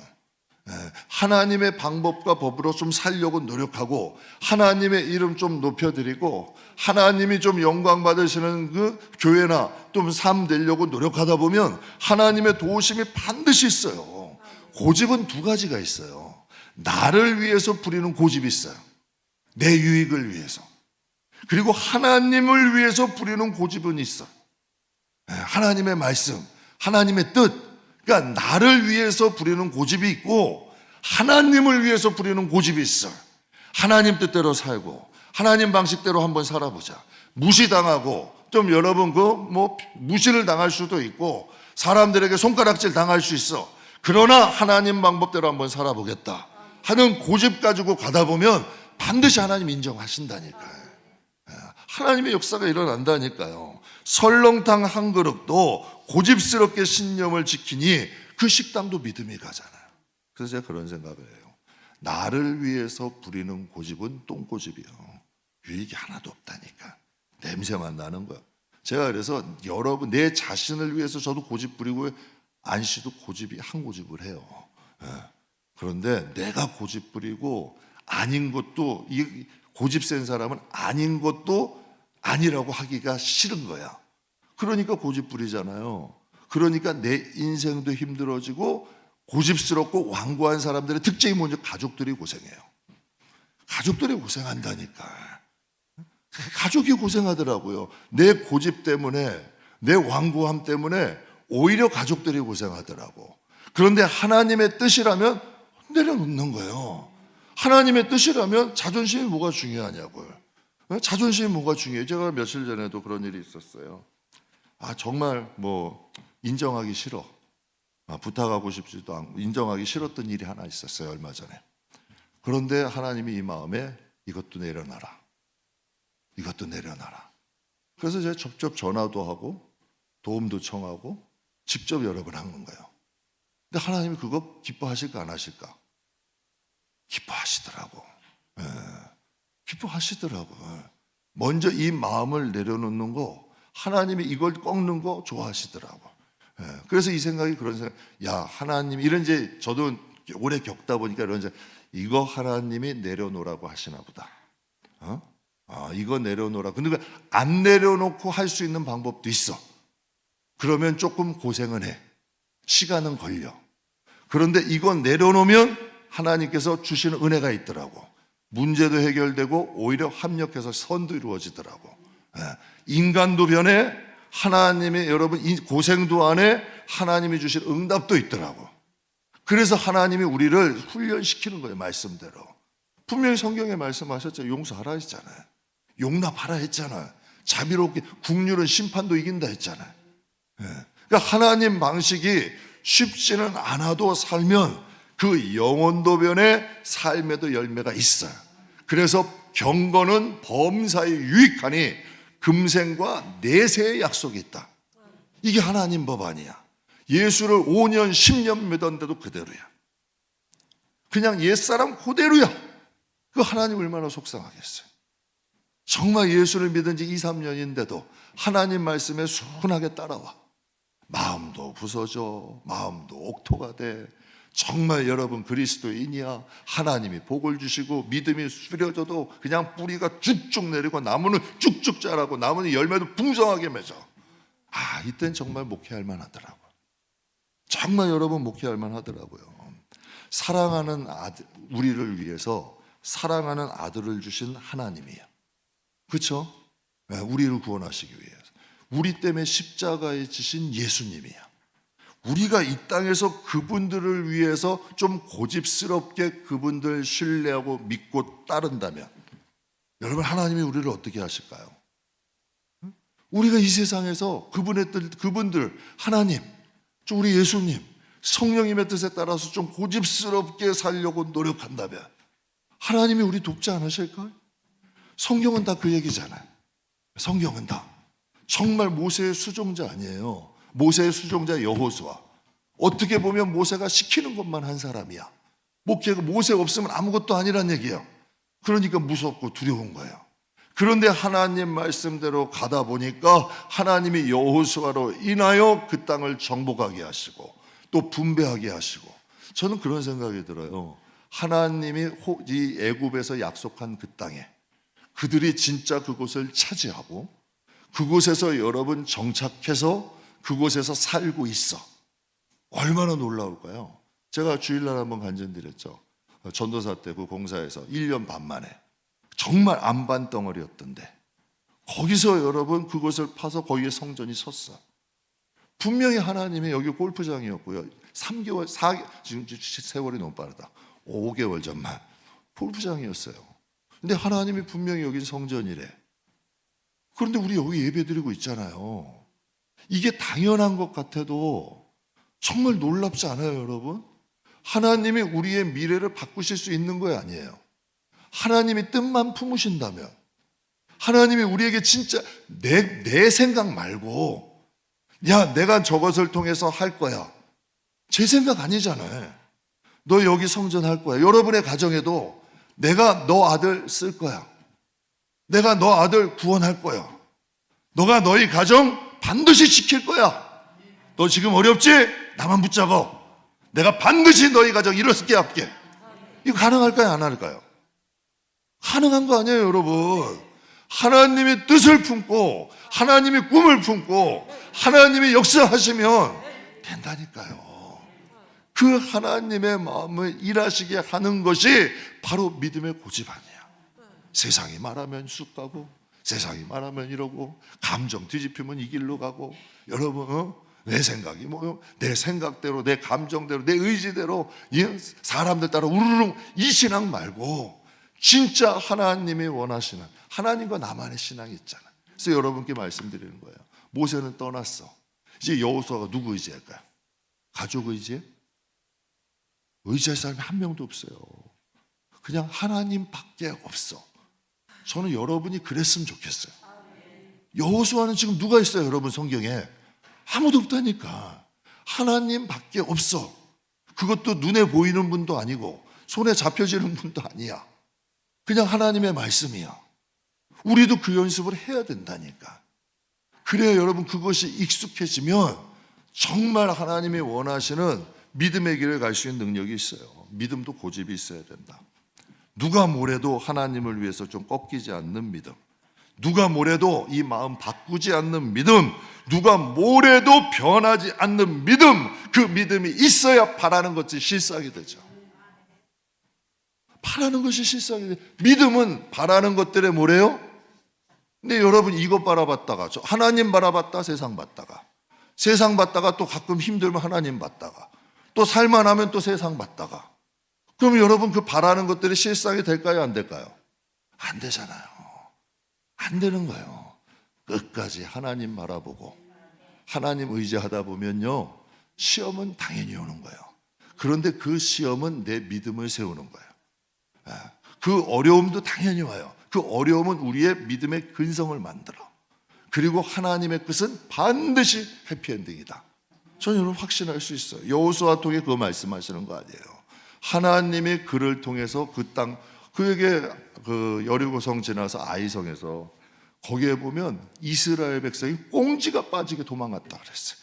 하나님의 방법과 법으로 좀 살려고 노력하고 하나님의 이름 좀 높여드리고 하나님이 좀 영광 받으시는 그 교회나 좀 삶 되려고 노력하다 보면 하나님의 도우심이 반드시 있어요. 고집은 두 가지가 있어요. 나를 위해서 부리는 고집이 있어요. 내 유익을 위해서. 그리고 하나님을 위해서 부리는 고집은 있어. 하나님의 말씀, 하나님의 뜻, 그러니까 나를 위해서 부리는 고집이 있고 하나님을 위해서 부리는 고집이 있어. 하나님 뜻대로 살고 하나님 방식대로 한번 살아보자. 무시당하고 좀 여러분 무시를 당할 수도 있고 사람들에게 손가락질 당할 수 있어. 그러나 하나님 방법대로 한번 살아보겠다 하는 고집 가지고 가다 보면 반드시 하나님 인정하신다니까요. 하나님의 역사가 일어난다니까요. 설렁탕 한 그릇도 고집스럽게 신념을 지키니 그 식당도 믿음이 가잖아요. 그래서 제가 그런 생각을 해요. 나를 위해서 부리는 고집은 똥고집이요. 유익이 하나도 없다니까. 냄새만 나는 거야. 제가 그래서 여러분 내 자신을 위해서 저도 고집 부리고 안 씨도 고집이 한 고집을 해요. 그런데 내가 고집 부리고 아닌 것도 이 고집 센 사람은 아닌 것도 아니라고 하기가 싫은 거야. 그러니까 고집 부리잖아요. 그러니까 내 인생도 힘들어지고 고집스럽고 완고한 사람들의 특징이 먼저 가족들이 고생해요. 가족들이 고생한다니까. 가족이 고생하더라고요. 내 고집 때문에 내 완고함 때문에 오히려 가족들이 고생하더라고. 그런데 하나님의 뜻이라면 내려놓는 거예요. 하나님의 뜻이라면 자존심이 뭐가 중요하냐고요. 자존심이 뭐가 중요해요. 제가 며칠 전에도 그런 일이 있었어요. 정말 인정하기 싫어. 부탁하고 싶지도 않고 인정하기 싫었던 일이 하나 있었어요. 얼마 전에. 그런데 하나님이 이 마음에 이것도 내려놔라. 이것도 내려놔라. 그래서 제가 직접 전화도 하고 도움도 청하고 직접 여러 번 한 거예요. 근데 하나님이 그거 기뻐하실까 안 하실까? 기뻐하시더라고. 기뻐하시더라고. 먼저 이 마음을 내려놓는 거 하나님이 이걸 꺾는 거 좋아하시더라고. 그래서 이 생각이 그런 생각. 야 하나님 이런 이제 저도 오래 겪다 보니까 이런 이거 하나님이 내려놓으라고 하시나 보다. 이거 내려놓으라. 근데 안 내려놓고 할 수 있는 방법도 있어. 그러면 조금 고생은 해. 시간은 걸려. 그런데 이거 내려놓으면 하나님께서 주시는 은혜가 있더라고. 문제도 해결되고 오히려 합력해서 선도 이루어지더라고. 인간도 변해. 하나님의 여러분 고생도 안에 하나님이 주신 응답도 있더라고. 그래서 하나님이 우리를 훈련시키는 거예요. 말씀대로. 분명히 성경에 말씀하셨죠. 용서하라 했잖아요. 용납하라 했잖아요. 자비롭게 국률은 심판도 이긴다 했잖아요. 그러니까 하나님 방식이 쉽지는 않아도 살면 그 영혼도 변해 삶에도 열매가 있어요. 그래서 경건은 범사에 유익하니 금생과 내세의 약속이 있다. 이게 하나님 법 아니야. 예수를 5년 10년 믿었는데도 그대로야. 그냥 옛사람 그대로야. 그 하나님 얼마나 속상하겠어요. 정말 예수를 믿은 지 2, 3년인데도 하나님 말씀에 순하게 따라와. 마음도 부서져. 마음도 옥토가 돼. 정말 여러분 그리스도인이야. 하나님이 복을 주시고 믿음이 수려져도 그냥 뿌리가 쭉쭉 내리고 나무는 쭉쭉 자라고 나무는 열매도 풍성하게 맺어. 이땐 정말 목회할 만하더라고요. 정말 여러분 목회할 만하더라고요. 사랑하는 아들, 우리를 위해서 사랑하는 아들을 주신 하나님이에요. 그렇죠? 우리를 구원하시기 위해서. 우리 때문에 십자가에 지신 예수님이야. 우리가 이 땅에서 그분들을 위해서 좀 고집스럽게 그분들 신뢰하고 믿고 따른다면 여러분 하나님이 우리를 어떻게 하실까요? 우리가 이 세상에서 그분들 하나님, 우리 예수님, 성령님의 뜻에 따라서 좀 고집스럽게 살려고 노력한다면 하나님이 우리 돕지 않으실까요? 성경은 다 그 얘기잖아요. 성경은 다 정말 모세의 수종자 아니에요. 모세의 수종자 여호수아. 어떻게 보면 모세가 시키는 것만 한 사람이야. 목회가 모세 없으면 아무것도 아니란 얘기야. 그러니까 무섭고 두려운 거예요. 그런데 하나님 말씀대로 가다 보니까 하나님이 여호수아로 인하여 그 땅을 정복하게 하시고 또 분배하게 하시고, 저는 그런 생각이 들어요. 하나님이 이 애굽에서 약속한 그 땅에 그들이 진짜 그곳을 차지하고 그곳에서 여러분 정착해서 그곳에서 살고 있어. 얼마나 놀라울까요? 제가 주일날 한번 간증드렸죠. 전도사 때 그 공사에서 1년 반 만에 정말 안반 덩어리였던데 거기서 여러분 그곳을 파서 거기에 성전이 섰어. 분명히 하나님이 여기 골프장이었고요. 3개월, 지금 세월이 너무 빠르다. 5개월 전만 골프장이었어요. 근데 하나님이 분명히 여긴 성전이래. 그런데 우리 여기 예배드리고 있잖아요. 이게 당연한 것 같아도 정말 놀랍지 않아요, 여러분? 하나님이 우리의 미래를 바꾸실 수 있는 거 아니에요. 하나님이 뜻만 품으신다면, 하나님이 우리에게 진짜 내 생각 말고, 야, 내가 저것을 통해서 할 거야. 제 생각 아니잖아요. 너 여기 성전 할 거야. 여러분의 가정에도 내가 너 아들 쓸 거야. 내가 너 아들 구원할 거야. 너가 너희 가정 반드시 지킬 거야. 너 지금 어렵지? 나만 붙잡아. 내가 반드시 너희 가정 일어서게 할게. 이거 가능할까요? 안 할까요? 가능한 거 아니에요, 여러분. 하나님이 뜻을 품고 하나님이 꿈을 품고 하나님이 역사하시면 된다니까요. 그 하나님의 마음을 일하시게 하는 것이 바로 믿음의 고집 아니에요. 세상이 말하면 쑥 가고 세상이 말하면 이러고 감정 뒤집히면 이 길로 가고, 여러분 내 생각이 뭐요? 내 생각대로 내 감정대로 내 의지대로 사람들 따라 우르릉 이 신앙 말고 진짜 하나님이 원하시는 하나님과 나만의 신앙이 있잖아요. 그래서 여러분께 말씀드리는 거예요. 모세는 떠났어. 이제 여호수아가 누구 의지할까요? 가족 의지? 의지할 사람이 한 명도 없어요. 그냥 하나님밖에 없어. 저는 여러분이 그랬으면 좋겠어요. 여호수아는 지금 누가 있어요, 여러분 성경에? 아무도 없다니까. 하나님밖에 없어. 그것도 눈에 보이는 분도 아니고 손에 잡혀지는 분도 아니야. 그냥 하나님의 말씀이야. 우리도 그 연습을 해야 된다니까. 그래야 여러분 그것이 익숙해지면 정말 하나님이 원하시는 믿음의 길을 갈 수 있는 능력이 있어요. 믿음도 고집이 있어야 된다. 누가 뭐래도 하나님을 위해서 좀 꺾이지 않는 믿음, 누가 뭐래도 이 마음 바꾸지 않는 믿음, 누가 뭐래도 변하지 않는 믿음, 그 믿음이 있어야 바라는 것이 실상이 되죠. 바라는 것이 실상이 되죠. 믿음은 바라는 것들에 뭐래요? 근데 여러분 이것 바라봤다가 하나님 바라봤다 세상 봤다가, 세상 봤다가 또 가끔 힘들면 하나님 봤다가, 또 살만하면 또 세상 봤다가, 그럼 여러분 그 바라는 것들이 실상이 될까요? 안 될까요? 안 되잖아요. 안 되는 거예요. 끝까지 하나님 바라보고 하나님 의지하다 보면요, 시험은 당연히 오는 거예요. 그런데 그 시험은 내 믿음을 세우는 거예요. 그 어려움도 당연히 와요. 그 어려움은 우리의 믿음의 근성을 만들어. 그리고 하나님의 뜻은 반드시 해피엔딩이다. 저는 여러분 확신할 수 있어요. 여호수아 통해 그거 말씀하시는 거 아니에요. 하나님이 그를 통해서 그 땅, 그에게 그 여리고성 지나서 아이성에서 거기에 보면 이스라엘 백성이 꽁지가 빠지게 도망갔다 그랬어요.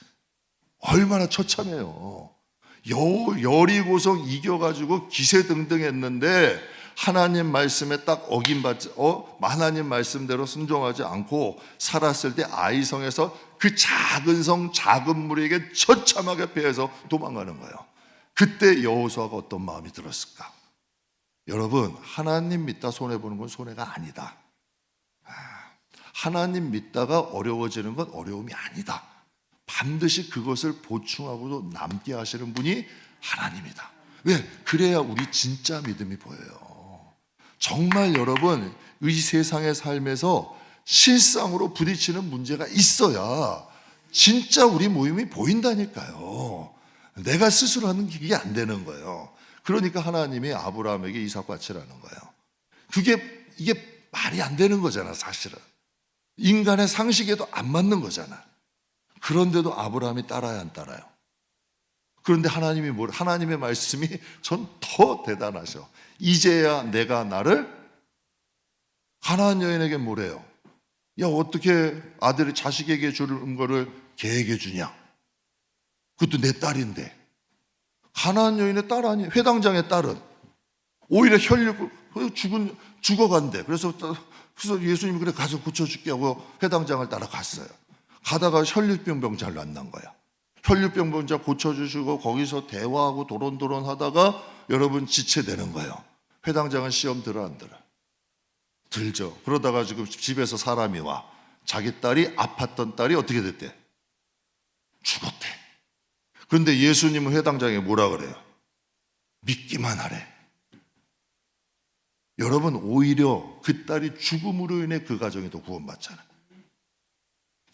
얼마나 처참해요. 여리고성 이겨가지고 기세등등했는데 하나님 말씀에 딱 어김받지, 하나님 말씀대로 순종하지 않고 살았을 때 아이성에서 그 작은 성, 작은 무리에게 처참하게 패해서 도망가는 거예요. 그때 여호수아가 어떤 마음이 들었을까? 여러분, 하나님 믿다 손해보는 건 손해가 아니다. 하나님 믿다가 어려워지는 건 어려움이 아니다. 반드시 그것을 보충하고도 남게 하시는 분이 하나님이다. 왜? 그래야 우리 진짜 믿음이 보여요. 정말 여러분, 이 세상의 삶에서 실상으로 부딪히는 문제가 있어야 진짜 우리 모임이 보인다니까요. 내가 스스로 하는 게 안 되는 거예요. 그러니까 하나님이 아브라함에게 이삭 바치라는 거예요. 이게 말이 안 되는 거잖아, 사실은. 인간의 상식에도 안 맞는 거잖아. 그런데도 아브라함이 따라야 안 따라요? 그런데 하나님의 말씀이 전 더 대단하셔. 이제야 내가 나를 가나안 여인에게 뭐래요? 야, 어떻게 아들이 자식에게 주는 거를 걔에게 주냐? 그것도 내 딸인데. 가나안 여인의 딸 아니에요. 회당장의 딸은 오히려 죽어간대. 그래서 예수님이 그래 가서 고쳐줄게 하고 회당장을 따라갔어요. 가다가 혈류병병자를 만난 거야. 혈류병병자 고쳐주시고 거기서 대화하고 도론도론 하다가 여러분 지체되는 거예요. 회당장은 시험 들어 안 들어? 들죠. 그러다가 지금 집에서 사람이 와. 자기 딸이 아팠던 딸이 어떻게 됐대? 죽었대. 그런데 예수님은 회당장에 뭐라 그래요? 믿기만 하래. 여러분, 오히려 그 딸이 죽음으로 인해 그 가정이 더 구원받잖아요.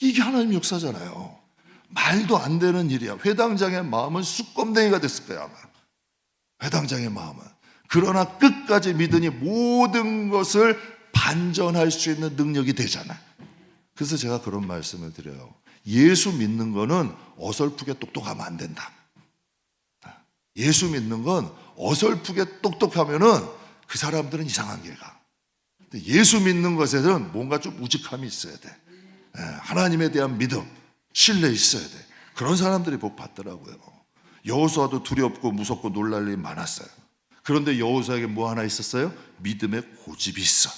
이게 하나님 역사잖아요. 말도 안 되는 일이야. 회당장의 마음은 쑥검댕이가 됐을 거야, 아마. 회당장의 마음은. 그러나 끝까지 믿으니 모든 것을 반전할 수 있는 능력이 되잖아. 그래서 제가 그런 말씀을 드려요. 예수 믿는 거는 어설프게 똑똑하면 안 된다. 예수 믿는 건 어설프게 똑똑하면은 그 사람들은 이상한 길 가. 근데 예수 믿는 것에는 뭔가 좀 우직함이 있어야 돼. 하나님에 대한 믿음, 신뢰 있어야 돼. 그런 사람들이 복 받더라고요. 여호수아도 두렵고 무섭고 놀랄 일이 많았어요. 그런데 여호수아에게 뭐 하나 있었어요? 믿음의 고집이 있어.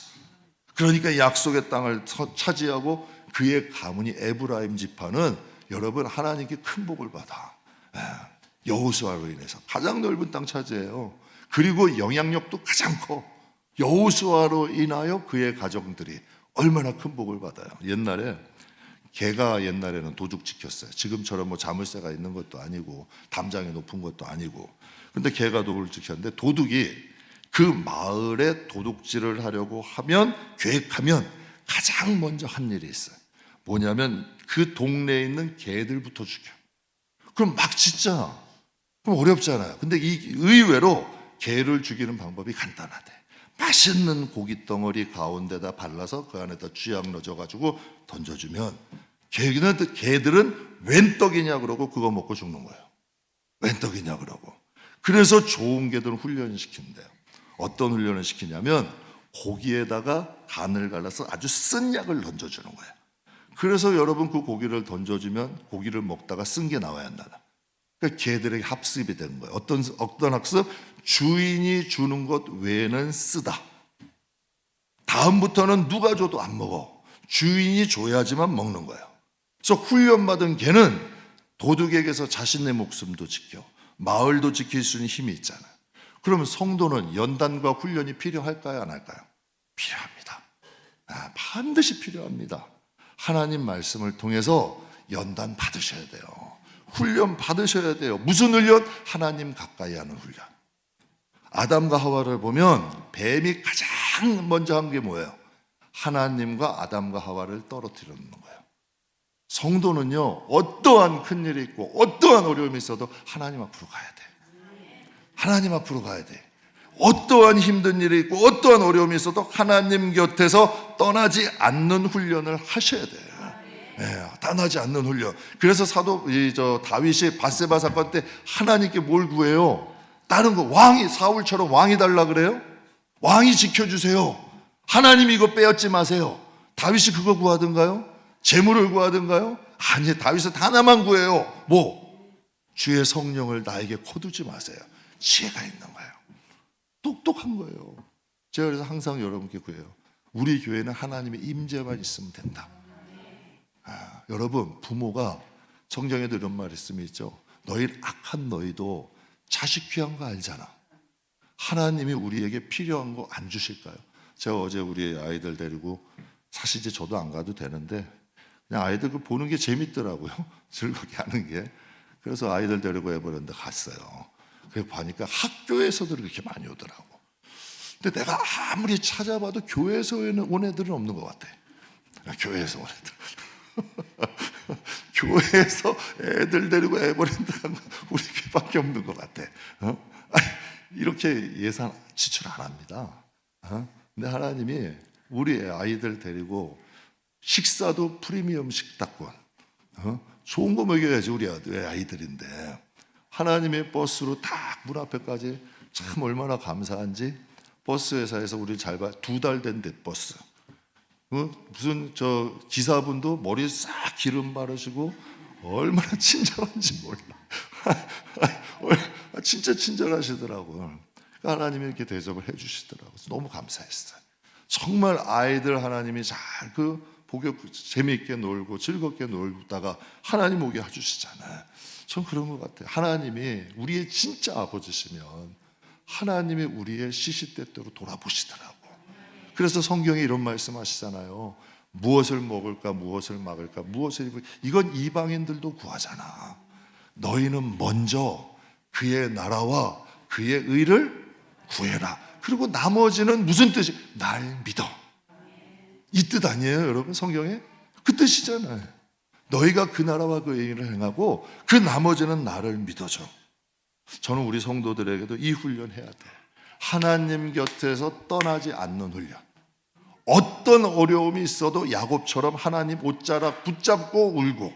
그러니까 약속의 땅을 차지하고 그의 가문이 에브라임 지파는 여러분 하나님께 큰 복을 받아. 여호수아로 인해서 가장 넓은 땅 차지해요. 그리고 영향력도 가장 커. 여호수아로 인하여 그의 가정들이 얼마나 큰 복을 받아요. 개가 옛날에는 도둑 지켰어요. 지금처럼 뭐 자물쇠가 있는 것도 아니고 담장이 높은 것도 아니고. 근데 개가 도둑을 지켰는데 도둑이 그 마을에 도둑질을 하려고 계획하면 가장 먼저 한 일이 있어요. 뭐냐면 그 동네에 있는 개들부터 죽여. 그럼 막 짖잖아. 그럼 어렵잖아요. 근데 의외로 개를 죽이는 방법이 간단하대. 맛있는 고기 덩어리 가운데다 발라서 그 안에다 쥐약 넣어가지고 던져주면 개들은 웬 떡이냐 그러고 그거 먹고 죽는 거예요. 웬 떡이냐 그러고. 그래서 좋은 개들은 훈련을 시킨대요. 어떤 훈련을 시키냐면 고기에다가 간을 갈라서 아주 쓴 약을 던져주는 거예요. 그래서 여러분 그 고기를 던져주면 고기를 먹다가 쓴 게 나와야 한다. 그러니까 개들에게 학습이 되는 거예요. 어떤 학습? 주인이 주는 것 외에는 쓰다. 다음부터는 누가 줘도 안 먹어. 주인이 줘야지만 먹는 거예요. 그래서 훈련받은 개는 도둑에게서 자신의 목숨도 지켜 마을도 지킬 수 있는 힘이 있잖아요. 그러면 성도는 연단과 훈련이 필요할까요? 안 할까요? 필요합니다. 반드시 필요합니다. 하나님 말씀을 통해서 연단 받으셔야 돼요. 훈련 받으셔야 돼요. 무슨 훈련? 하나님 가까이 하는 훈련. 아담과 하와를 보면 뱀이 가장 먼저 한 게 뭐예요? 하나님과 아담과 하와를 떨어뜨리는 거예요. 성도는요, 어떠한 큰일이 있고 어떠한 어려움이 있어도 하나님 앞으로 가야 돼. 하나님 앞으로 가야 돼. 어떠한 힘든 일이 있고 어떠한 어려움이 있어도 하나님 곁에서 떠나지 않는 훈련을 하셔야 돼요. 떠나지 않는 훈련. 그래서 다윗이 밧세바 사건 때 하나님께 뭘 구해요? 다른 거 사울처럼 왕이 달라 그래요? 왕이 지켜주세요. 하나님 이거 빼앗지 마세요. 다윗이 그거 구하던가요? 재물을 구하던가요? 아니, 다윗은 하나만 구해요. 주의 성령을 나에게 거두지 마세요. 지혜가 있는 거예요. 똑똑한 거예요. 제가 그래서 항상 여러분께 구해요. 우리 교회는 하나님의 임재만 있으면 된다. 여러분, 부모가 성경에도 이런 말씀이 있죠. 악한 너희도 자식 귀한 거 알잖아. 하나님이 우리에게 필요한 거 안 주실까요? 제가 어제 우리 아이들 데리고, 사실 이제 저도 안 가도 되는데 그냥 아이들 보는 게 재밌더라고요. 즐겁게 하는 게. 그래서 아이들 데리고 해버렸는데 갔어요. 그래서 보니까 학교에서도 그렇게 많이 오더라고. 근데 내가 아무리 찾아봐도 교회에서 온 애들은 없는 것 같아. 교회에서 온 애들. 교회에서 애들 데리고 해버린다 우리 교회밖에 없는 것 같아. 이렇게 예산 지출 안 합니다. 근데 하나님이 우리 아이들 데리고 식사도 프리미엄 식탁권, 좋은 거 먹여야지 우리 아이들인데, 하나님의 버스로 딱 문 앞에까지, 참 얼마나 감사한지. 버스 회사에서 우리 잘 봐, 2달 된 버스, 무슨 저 기사분도 머리에 싹 기름 바르시고 얼마나 친절한지 몰라. 진짜 친절하시더라고요. 그러니까 하나님이 이렇게 대접을 해주시더라고요. 너무 감사했어요. 정말 아이들 하나님이 잘 복역 재미있게 놀고 즐겁게 놀다가 하나님 오게 해주시잖아요. 전 그런 것 같아요. 하나님이 우리의 진짜 아버지시면 하나님이 우리의 시시때때로 돌아보시더라고. 그래서 성경에 이런 말씀하시잖아요. 무엇을 먹을까, 무엇을 막을까, 무엇을 입을까. 이건 이방인들도 구하잖아. 너희는 먼저 그의 나라와 그의 의를 구해라. 그리고 나머지는 무슨 뜻이? 날 믿어. 이 뜻 아니에요, 여러분? 성경에 그 뜻이잖아요. 너희가 그 나라와 그 의를 행하고 그 나머지는 나를 믿어줘. 저는 우리 성도들에게도 이 훈련 해야 돼. 하나님 곁에서 떠나지 않는 훈련. 어떤 어려움이 있어도 야곱처럼 하나님 옷자락 붙잡고 울고,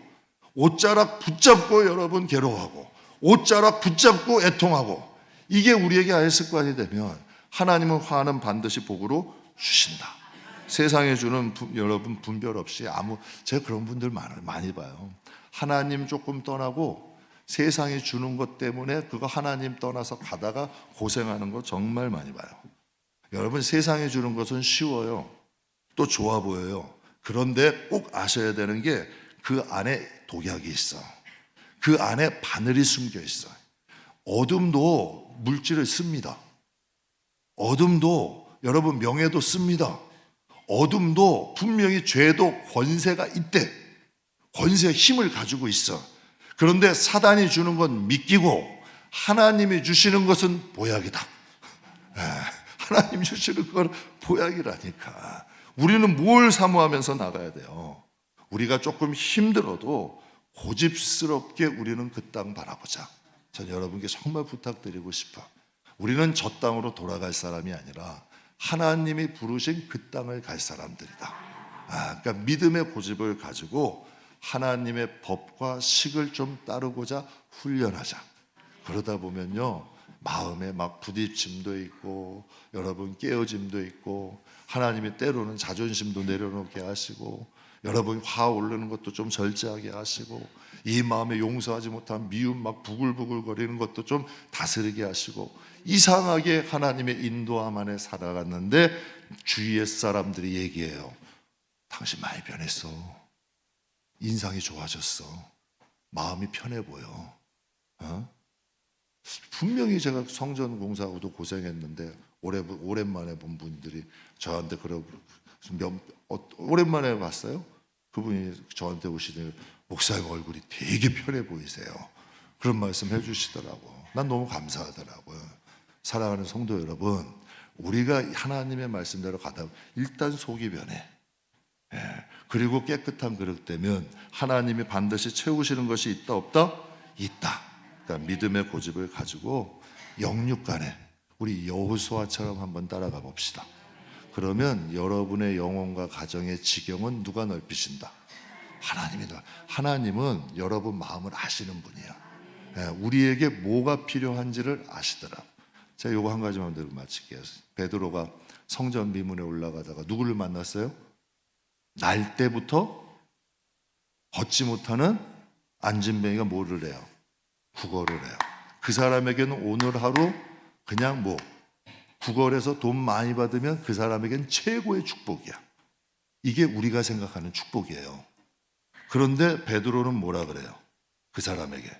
옷자락 붙잡고 여러분 괴로워하고, 옷자락 붙잡고 애통하고, 이게 우리에게 아예 습관이 되면 하나님은 화는 반드시 복으로 주신다. 세상에 주는 여러분 분별 없이 제가 그런 분들 많이 봐요. 하나님 조금 떠나고 세상이 주는 것 때문에 그거 하나님 떠나서 가다가 고생하는 거 정말 많이 봐요. 여러분, 세상이 주는 것은 쉬워요. 또 좋아 보여요. 그런데 꼭 아셔야 되는 게 그 안에 독약이 있어. 그 안에 바늘이 숨겨 있어. 어둠도 물질을 씁니다. 어둠도 여러분 명예도 씁니다. 어둠도 분명히 죄도 권세가 있대. 권세의 힘을 가지고 있어. 그런데 사단이 주는 건 미끼고 하나님이 주시는 것은 보약이다. 하나님이 주시는 건 보약이라니까. 우리는 뭘 사모하면서 나가야 돼요? 우리가 조금 힘들어도 고집스럽게 우리는 그 땅 바라보자. 전 여러분께 정말 부탁드리고 싶어. 우리는 저 땅으로 돌아갈 사람이 아니라 하나님이 부르신 그 땅을 갈 사람들이다. 그러니까 믿음의 고집을 가지고 하나님의 법과 식을 좀 따르고자 훈련하자. 그러다 보면요, 마음에 막 부딪힘도 있고 여러분 깨어짐도 있고, 하나님이 때로는 자존심도 내려놓게 하시고, 여러분 화 오르는 것도 좀 절제하게 하시고, 이 마음에 용서하지 못한 미움 막 부글부글 거리는 것도 좀 다스리게 하시고, 이상하게 하나님의 인도함 안에 살아갔는데 주위의 사람들이 얘기해요. 당신 많이 변했어. 인상이 좋아졌어. 마음이 편해 보여. 분명히 제가 성전 공사하고도 고생했는데 오랜만에 본 분들이 저한테 그러고, 오랜만에 봤어요? 그분이 저한테 오시더니 목사님 얼굴이 되게 편해 보이세요. 그런 말씀 해주시더라고. 난 너무 감사하더라고요. 사랑하는 성도 여러분, 우리가 하나님의 말씀대로 가다 일단 속이 변해. 그리고 깨끗한 그릇 되면 하나님이 반드시 채우시는 것이 있다 없다? 있다. 그러니까 믿음의 고집을 가지고 영육간에 우리 여호수아처럼 한번 따라가 봅시다. 그러면 여러분의 영혼과 가정의 지경은 누가 넓히신다? 하나님이다. 하나님은 여러분 마음을 아시는 분이야. 우리에게 뭐가 필요한지를 아시더라. 제가 요거 한 가지만 들고 마칠게요. 베드로가 성전 미문에 올라가다가 누구를 만났어요? 날 때부터 걷지 못하는 안진뱅이가 뭐를 해요? 구걸을 해요. 그 사람에게는 오늘 하루 그냥 구걸해서 돈 많이 받으면 그 사람에겐 최고의 축복이야. 이게 우리가 생각하는 축복이에요. 그런데 베드로는 뭐라 그래요? 그 사람에게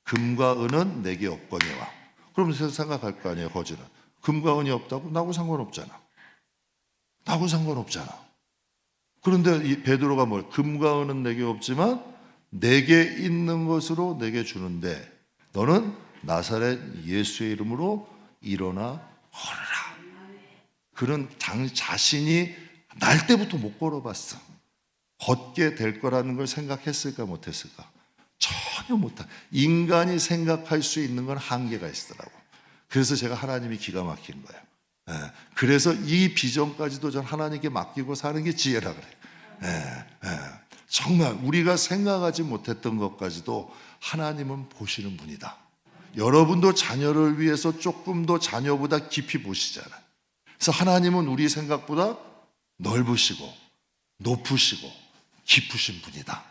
금과 은은 내게 없거니와. 그럼 생각할 거 아니에요, 거지는. 금과 은이 없다고? 나하고 상관없잖아. 나하고 상관없잖아. 그런데 이 베드로가 금과 은은 내게 없지만 내게 있는 것으로 내게 주는데 너는 나사렛 예수의 이름으로 일어나 걸어라. 그런 자신이 날 때부터 못 걸어봤어. 걷게 될 거라는 걸 생각했을까 못했을까? 전혀 못한. 인간이 생각할 수 있는 건 한계가 있더라고. 그래서 제가 하나님이 기가 막힌 거예요. 그래서 이 비전까지도 전 하나님께 맡기고 사는 게 지혜라 그래요. 정말 우리가 생각하지 못했던 것까지도 하나님은 보시는 분이다. 여러분도 자녀를 위해서 조금 더 자녀보다 깊이 보시잖아요. 그래서 하나님은 우리 생각보다 넓으시고 높으시고 깊으신 분이다.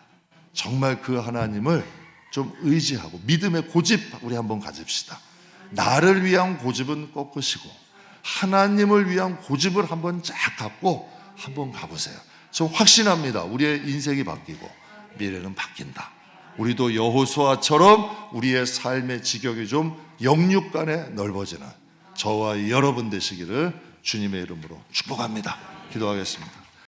정말 그 하나님을 좀 의지하고 믿음의 고집 우리 한번 가집시다. 나를 위한 고집은 꺾으시고 하나님을 위한 고집을 한번 쫙 갖고 한번 가보세요. 저 확신합니다. 우리의 인생이 바뀌고 미래는 바뀐다. 우리도 여호수아처럼 우리의 삶의 지경이 좀 영육간에 넓어지는 저와 여러분 되시기를 주님의 이름으로 축복합니다. 기도하겠습니다.